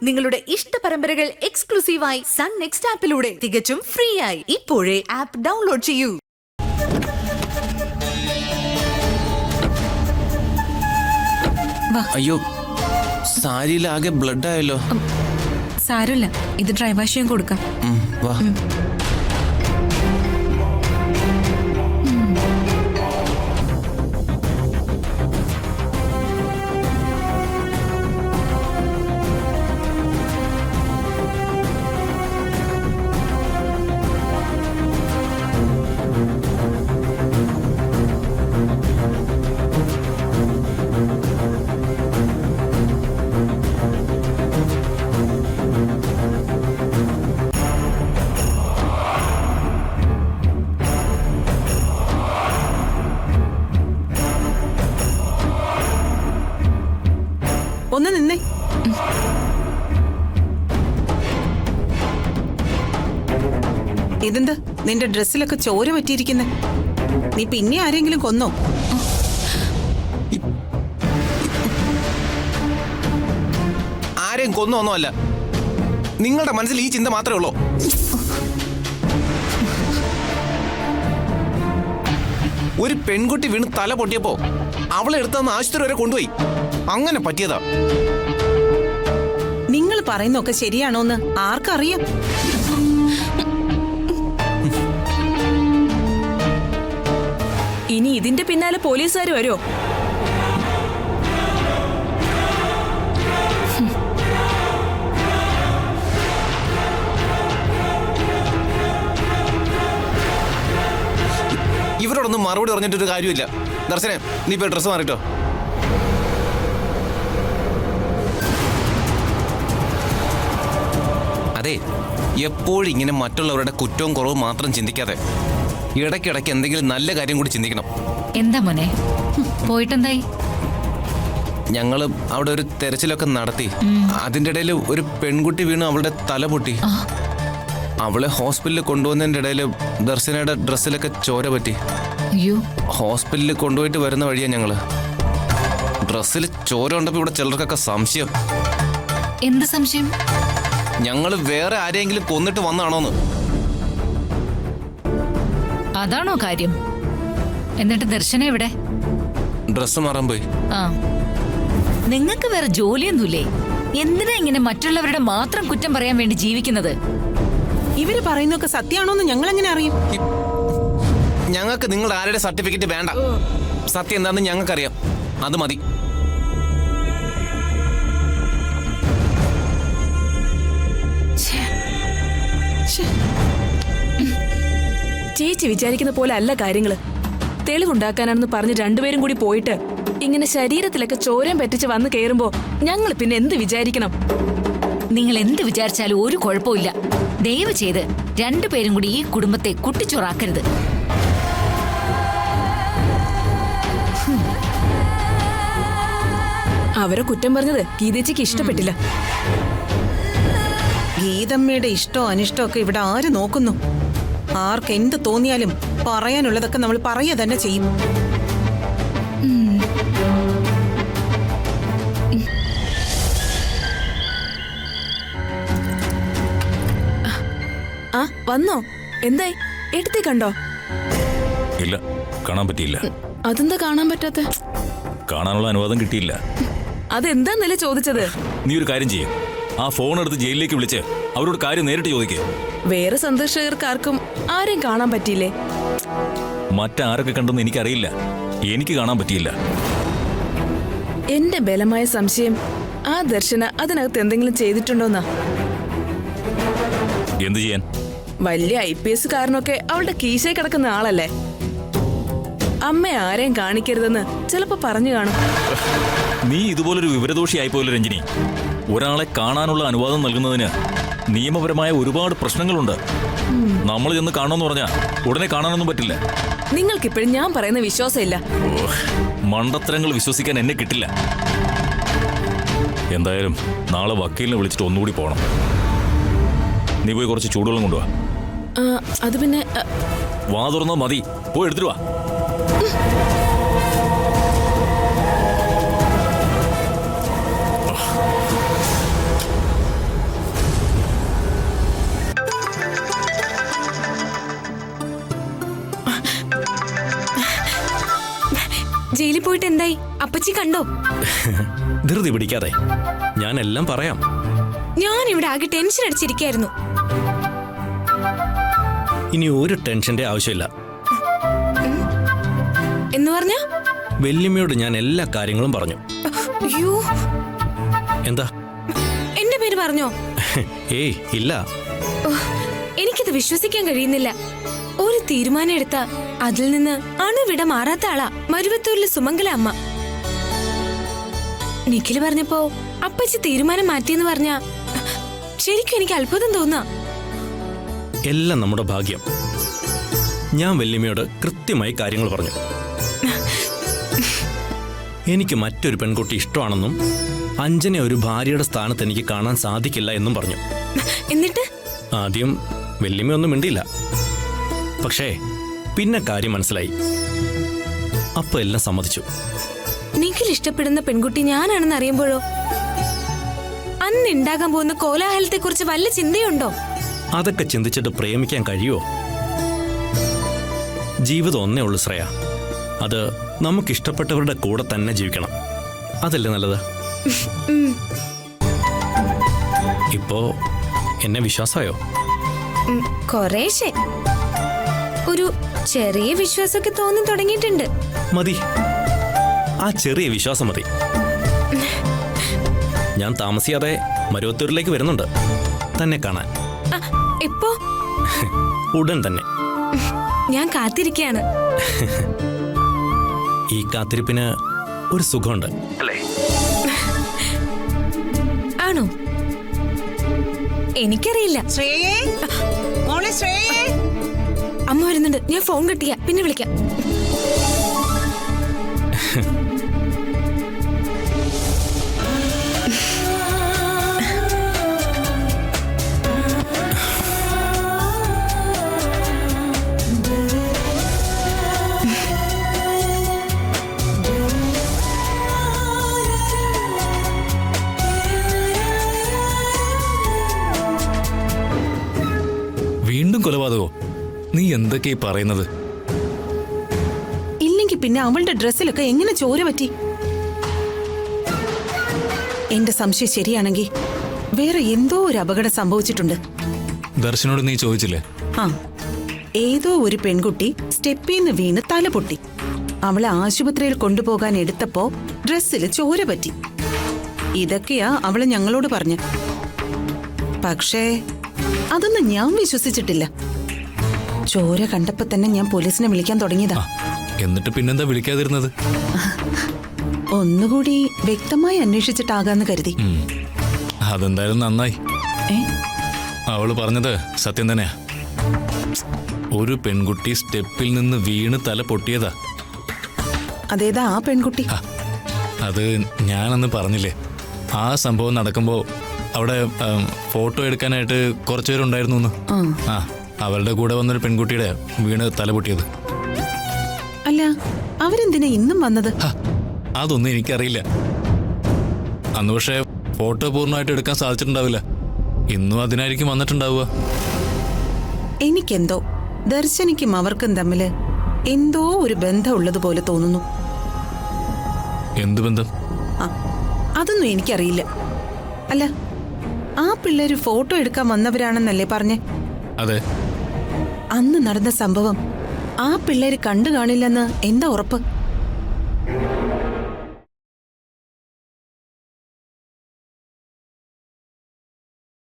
നിങ്ങളുടെ ഇഷ്ട പരമ്പരകൾ എക്സ്ക്ലൂസീവായി സൺ നെക്സ്റ്റ് ആപ്പിലൂടെ തികച്ചും ഫ്രീ ആയി. ഇപ്പോഴേ ആപ്പ് ഡൗൺലോഡ് ചെയ്യൂ. അയ്യോ, സാരിയിലാകെ ബ്ലഡ് ആയല്ലോ. സാരമില്ല, ഇത് ഡ്രൈ വാഷ് ചെയ്യാൻ കൊടുക്കാം. വാ. ഒന്ന് നിന്നേ. ഇതെന്താ നിന്റെ ഡ്രസ്സിലൊക്കെ ചോര പറ്റിയിരിക്കുന്നെ? നീ പിന്നെ ആരെങ്കിലും കൊന്നോ? ആരെയും കൊന്നൊന്നുമല്ല. നിങ്ങളുടെ മനസ്സിൽ ഈ ചിന്ത മാത്രമേ ഉള്ളൂ. ഒരു പെൺകുട്ടി വീണ് തല പൊട്ടിയപ്പോ അവളെ എടുത്തന്ന് ആശുപത്രി വരെ കൊണ്ടുപോയി. അങ്ങനെ പറ്റിയതാ. നിങ്ങൾ പറയുന്നൊക്കെ ശരിയാണോന്ന് ആർക്കറിയാം? ഇനി ഇതിന്റെ പിന്നാലെ പോലീസുകാർ വരുമോ? ഇവരോടൊന്നും മറുപടി പറഞ്ഞിട്ടൊരു കാര്യമില്ല. ദർശനെ, നീ പോയി ഡ്രസ്സ് മാറിട്ടോ. അതെ, എപ്പോഴും ഇങ്ങനെ മറ്റുള്ളവരുടെ കുറ്റവും കുറവും മാത്രം ചിന്തിക്കാതെ ഇടയ്ക്കിടയ്ക്ക് എന്തെങ്കിലും നല്ല കാര്യം കൂടി ചിന്തിക്കണം. എന്താ മോനെ, പോയിട്ടെന്തായി? ഞങ്ങള് അവിടെ ഒരു തെരച്ചിലൊക്കെ നടത്തി. അതിൻ്റെ ഇടയിൽ ഒരു പെൺകുട്ടി വീണ് അവളുടെ തല പൊട്ടി. അവളെ ഹോസ്പിറ്റലിൽ കൊണ്ടുവന്നതിൻ്റെ ഇടയിൽ ദർശനയുടെ ഡ്രസ്സിലൊക്കെ ചോര പറ്റി. അയ്യോ, ഹോസ്പിറ്റലിൽ കൊണ്ടുപോയിട്ട് വരുന്ന വഴിയാ ഞങ്ങള്. ഡ്രസ്സിൽ ചോര ഉണ്ടപ്പോ ഇവിടെ ചിലർക്കൊക്കെ സംശയം. എന്ത് സംശയം? ഞങ്ങള് വേറെ ആരെങ്കിലും കൊന്നിട്ട് വന്നാണോന്ന്. അതാണോ കാര്യം? എന്നിട്ട് ദർശന എവിടെ? ഡ്രസ്സ് മാറാൻ പോയി. ആ, നിങ്ങൾക്ക് വേറെ ജോലിയൊന്നുമില്ലേ? എന്തിനാ ഇങ്ങനെ മറ്റുള്ളവരുടെ മാത്രം കുറ്റം പറയാൻ വേണ്ടി ജീവിക്കുന്നത്? ഇവര് പറയുന്നൊക്കെ സത്യമാണോന്ന് ഞങ്ങൾ എങ്ങനെ അറിയും? ഞങ്ങൾക്ക് നിങ്ങളുടെ ആരുടെ സർട്ടിഫിക്കറ്റ് വേണ്ട. സത്യം എന്താണെന്ന് ഞങ്ങൾക്കറിയാം. അത് മതി. ചേച്ചി വിചാരിക്കുന്ന പോലെ അല്ല കാര്യങ്ങള്. തെളിവുണ്ടാക്കാനാണെന്ന് പറഞ്ഞ് രണ്ടുപേരും കൂടി പോയിട്ട് ഇങ്ങനെ ശരീരത്തിലൊക്കെ ചോരയും പറ്റിച്ച് വന്ന് കയറുമ്പോ ഞങ്ങൾ പിന്നെ എന്ത് വിചാരിക്കണം? നിങ്ങൾ എന്ത് വിചാരിച്ചാലും ഒരു കുഴപ്പമില്ല. ദയവ് ചെയ്ത് രണ്ടുപേരും കൂടി ഈ കുടുംബത്തെ കുട്ടിച്ചോറാക്കരുത്. അവരെ കുറ്റം പറഞ്ഞത് ഗീതേച്ചിക്ക് ഇഷ്ടപ്പെട്ടില്ല. ഗീതമ്മയുടെ ഇഷ്ടോ അനിഷ്ടോ ഒക്കെ ഇവിടെ ആര് നോക്കുന്നു? ആർക്ക് എന്ത് തോന്നിയാലും പറയാനുള്ളതൊക്കെ നമ്മൾ പറയുക തന്നെ ചെയ്യും. ആ, വന്നോ? എന്തായി? എടുത്തേ കണ്ടോ? ഇല്ല, കാണാൻ പറ്റിയില്ല. അതെന്താ കാണാൻ പറ്റാത്ത? കാണാനുള്ള അനുവാദം കിട്ടിയില്ല. അതെന്താന്നല്ലേ ചോദിച്ചത്? നീ ഒരു കാര്യം ചെയ്യും, ആ ഫോൺ എടുത്ത് ജയിലിലേക്ക് വിളിച്ച് അവരോട് കാര്യം നേരിട്ട് ചോദിക്കേ. വേറെ സന്ദർശകർക്കാർക്കും ആരെയും കാണാൻ പറ്റിയില്ലേ? മറ്റാരൊക്കെ കണ്ടെന്ന് എനിക്കറിയില്ല. എനിക്ക് കാണാൻ പറ്റിയില്ല. എന്റെ ബലമായ സംശയം ആ ദർശന അതിനകത്ത് എന്തെങ്കിലും ചെയ്തിട്ടുണ്ടോന്നാ. എന്ത് ചെയ്യാൻ? വലിയ IPS കാരനൊക്കെ അവളുടെ കീശയിൽ കിടക്കുന്ന ആളല്ലേ. അമ്മ ആരെയും കാണിക്കരുതെന്ന് ചിലപ്പോ പറഞ്ഞു കാണും. നീ ഇതുപോലൊരു വിവരദോഷിയായിപ്പോയില്ല രഞ്ജിനി. ഒരാളെ കാണാനുള്ള അനുവാദം നൽകുന്നതിന് നിയമപരമായ ഒരുപാട് പ്രശ്നങ്ങളുണ്ട്. നമ്മൾ ചെന്ന് കാണണമെന്ന് പറഞ്ഞാൽ ഉടനെ കാണാനൊന്നും പറ്റില്ല. നിങ്ങൾക്കിപ്പോഴും ഞാൻ പറയുന്ന വിശ്വാസമില്ല. മണ്ടത്തരങ്ങൾ വിശ്വസിക്കാൻ എന്നെ കിട്ടില്ല. എന്തായാലും നാളെ വക്കീലിനെ വിളിച്ചിട്ട് ഒന്നുകൂടി പോകണം. നീ പോയി കുറച്ച് ചൂടുവെള്ളം കൊണ്ടുവാ. അത് പിന്നെ വാ തുറന്നാ മതി, പോയി എടുത്തിട്ട് വാ. ജയിലിൽ പോയിട്ട് എന്തായി? അപ്പച്ചി കണ്ടോ? ധൃതി പിടിക്കാതെ, ഞാൻ എല്ലാം പറയാം. ഞാൻ ഇവിടെ ആകെ ടെൻഷൻ അടിച്ചിരിക്കായിരുന്നു. ഇനി ഒരു ടെൻഷന്റെ ആവശ്യമില്ല. എന്ന് പറഞ്ഞാ? വല്യമ്മയോട് ഞാൻ എല്ലാ കാര്യങ്ങളും പറഞ്ഞു. അയ്യോ, എന്താ? എന്റെ പേര് പറഞ്ഞോ? ഏയ് ഇല്ല. എനിക്കത് വിശ്വസിക്കാൻ കഴിയുന്നില്ല. ഒരു തീരുമാനം എടുത്ത അതിൽ നിന്ന് അണുവിട മാറാത്ത ആളാ മരുവത്തൂരിലെ സുമംഗല അമ്മ. നിഖില് പറഞ്ഞപ്പോ അപ്പച്ചി തീരുമാനം മാറ്റിയെന്ന് പറഞ്ഞ ശരിക്കും എനിക്ക് അത്ഭുതം തോന്നാ. എല്ലാം നമ്മുടെ ഭാഗ്യം. ഞാൻ വല്യമ്മയോട് കൃത്യമായി കാര്യങ്ങൾ പറഞ്ഞു. എനിക്ക് മറ്റൊരു പെൺകുട്ടി ഇഷ്ടമാണെന്നും അഞ്ജനെ ഒരു ഭാര്യയുടെ സ്ഥാനത്ത് എനിക്ക് കാണാൻ സാധിക്കില്ല എന്നും പറഞ്ഞു. എന്നിട്ട് ആദ്യം വല്യമ്മ ഒന്നും മിണ്ടിയില്ല. പക്ഷേ പിന്നെ കാര്യം മനസ്സിലായി. അപ്പൊ എല്ലാം സമ്മതിച്ചു. നിഖിൽ ഇഷ്ടപ്പെടുന്ന പെൺകുട്ടി ഞാനാണെന്ന് അറിയുമ്പോഴോ അന്ന് ഉണ്ടാകാൻ പോകുന്ന കോലാഹലത്തെ കുറിച്ച് വല്ല ചിന്തയുണ്ടോ? അതൊക്കെ ചിന്തിച്ചിട്ട് പ്രേമിക്കാൻ കഴിയുമോ? ജീവിതം ഒന്നേ ഉള്ളു ശ്രേയ. അത് നമുക്കിഷ്ടപ്പെട്ടവരുടെ കൂടെ തന്നെ ജീവിക്കണം. അതല്ലേ നല്ലത്? ഇപ്പോ എന്നെ വിശ്വാസമായോ? കുറേശ്ശെ ഒരു ചെറിയ വിശ്വാസമൊക്കെ തോന്നി തുടങ്ങിയിട്ടുണ്ട്. മതി, ആ ചെറിയ വിശ്വാസം മതി. ഞാൻ താമസിയാതെ മരുവത്തൂരിലേക്ക് വരുന്നുണ്ട് തന്നെ കാണാൻ. എപ്പോ? ഉടൻ തന്നെ. ഞാൻ കാത്തിരിക്കുകയാണ്. ഈ കാത്തിരിപ്പിന് ഒരു സുഖമുണ്ട് അല്ലേ? ആണോ? എനിക്കറിയില്ല. ശ്രേയേ, മോളെ ശ്രേയേ. അമ്മ വരുന്നുണ്ട്. ഞാൻ ഫോൺ കെട്ടിയ പിന്നെ വിളിക്കാം. വീണ്ടും കൊലപാതകോ? നീ എന്തൊക്കെയാ പറയുന്നത്? ഇല്ലെങ്കിൽ പിന്നെ അവളുടെ ഡ്രസ്സിലൊക്കെ എങ്ങനെ ചോര പറ്റി? എന്റെ സംശയം ശരിയാണെങ്കിൽ വേറെ എന്തോ ഒരു അപകടം സംഭവിച്ചിട്ടുണ്ട്. ദർശനോട് നീ ചോദിച്ചില്ലേ? ആ, ഏതോ ഒരു പെൺകുട്ടി സ്റ്റെപ്പിന്ന് വീണ് തല പൊട്ടി. അവളെ ആശുപത്രിയിൽ കൊണ്ടുപോകാൻ എടുത്തപ്പോ ഡ്രസ്സിൽ ചോര പറ്റി. ഇതൊക്കെയാ അവള് ഞങ്ങളോട് പറഞ്ഞു. പക്ഷേ അതൊന്നും ഞാൻ വിശ്വസിച്ചിട്ടില്ല. ചോര കണ്ടപ്പോ തന്നെ ഞാൻ പോലീസിനെ വിളിക്കാൻ തുടങ്ങിയതാ. എന്നിട്ട് പിന്നെന്താ വിളിക്കാതിരുന്നത്? ഒന്നുകൂടി വ്യക്തമായി അന്വേഷിച്ചിട്ടാകാന്ന് കരുതി. അതെന്തായാലും നന്നായി. അവള് പറഞ്ഞത് സത്യം തന്നെയാ. ഒരു പെൺകുട്ടി സ്റ്റെപ്പിൽ നിന്ന് വീണ് തല പൊട്ടിയതാ. അതേതാ ആ പെൺകുട്ടി? അത് ഞാനന്ന് പറഞ്ഞില്ലേ, ആ സംഭവം നടക്കുമ്പോ അവിടെ ഫോട്ടോ എടുക്കാനായിട്ട് കുറച്ചുപേരുണ്ടായിരുന്നു. ആ, അവളുടെ കൂടെ വന്നൊരു പെൺകുട്ടിയുടെ വീണ് തല പൊട്ടിയത്. അല്ല, അവരെന്തിനാ ഇന്നും വന്നത്? അതൊന്നും എനിക്കറിയില്ല. അന്ന് പക്ഷേ ഫോട്ടോ പൂർണ്ണമായിട്ട് എടുക്കാൻ സാധിച്ചിട്ടുണ്ടാവില്ല. ഇന്നും അതിനായിരിക്കും വന്നിട്ടുണ്ടാവുക. എനിക്കെന്തോ ദർശനിക്കും അവർക്കും തമ്മില് എന്തോ ഒരു ബന്ധം ഉള്ളതുപോലെ തോന്നുന്നു. എന്ത് ബന്ധം? അതൊന്നും എനിക്കറിയില്ല. അല്ല, ആ പിള്ളേര് ഫോട്ടോ എടുക്കാൻ വന്നവരാണെന്നല്ലേ പറഞ്ഞേ? അതെ. അന്ന് നടന്ന സംഭവം ആ പിള്ളേര് കണ്ടു കാണില്ലെന്ന് എന്താ ഉറപ്പ്?